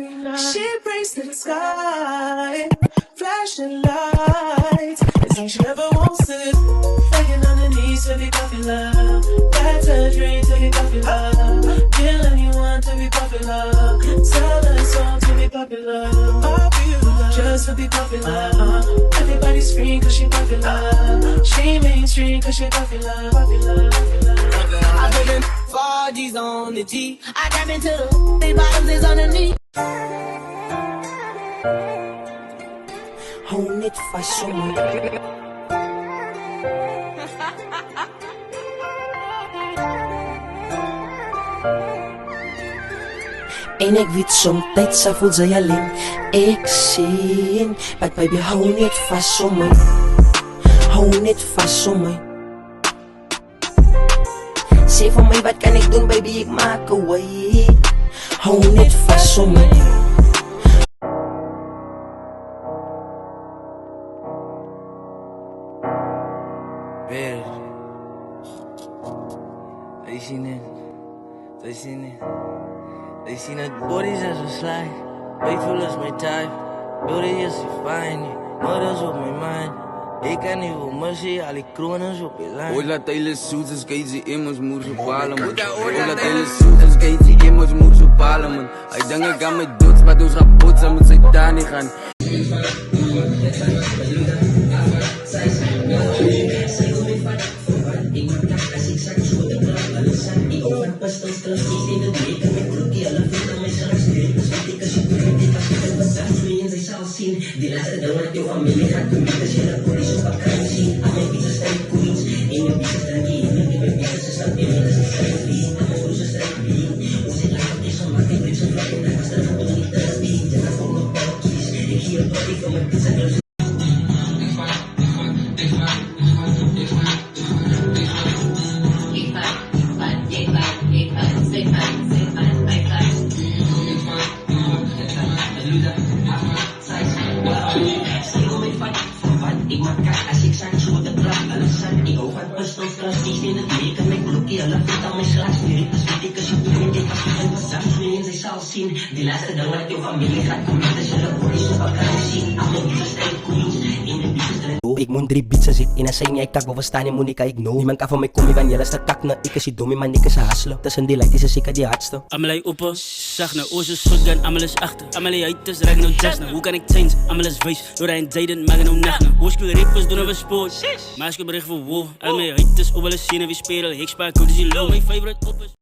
She prays to the sky, flashing lights. It seems she never wants it. Begging on her knees to be popular. That's her dream to be popular. Kill anyone to be popular. Sell her song to be popular. Just to be popular. Everybody scream cause she popular. She mainstream cause she popular. I put them 4G's on the G. I tap into the big bottoms is on the knee. Hone it fashion. En ek weet somtyd sal voel sy alleen. Ek sien, but baby hou net vas om my. Hou net vas om my. Sê vir my wat kan ek doen baby, ek maak away. Hou net vas om my. Ver, jy sien het, jy sien het. Jy sien het bodies as a slide. Faithful is my type. Beauty is fine. Murders op my mind. Ek kan nie wil missie, al die kronings op die lijn. Hola Taylor Suits is geitsie emos moers op parlement. Hola Taylor Suits is geitsie emos moers op parlement. Hy dink ek gaan my doods, maar ons gaan bots, moet sy daar nie gaan. Die laatste ding wat jou familie gaat doen, as jy na polies op vakantie. Aan my pizza strijd queens, en my pizza drankie, en my pizza se stap, en my pizza strijd vlieg, en my broers se strijd vlieg. Ons het laat op die som, maak die brief so vlak, en daar was er van ons niet thirsty. En dan kom my pakkies, ek hier op die van my pizza girls. Ik maak kaart als ik zag zo de klap alasan. Ik hou van pistols, trusties in het week. En mijn blokje, alle vindt al mijn slags. Nu ik dus weet ik als je doet in dit als je van mazam. Zo in zij zal zien. Die laatste dag wat jouw familie gaat komen. Dat je de police op vakantie. Aan mijn business strijd queens. In de business strijd. Ek moet 3 beats as ek en as sy nie ek tak wil verstaan en moet nie kyk no. Niemand kan van my kom nie want jy is te kak na ek is die domme man ek is 'n hustler. Tussen die light is seker die hardste. Amalay op, sag nou oor so shotgun, amal is agter. Amalay uit is reg nou just nou. Hoe kan ek change? Amal is wys. Deur hy Jaden mag nou nag nou. Hoorskool rappers doen we sport. Maar ek bericht vir wo. Al my uit is op hulle sien wie speel. Ek spaak goed is die low. My favorite op is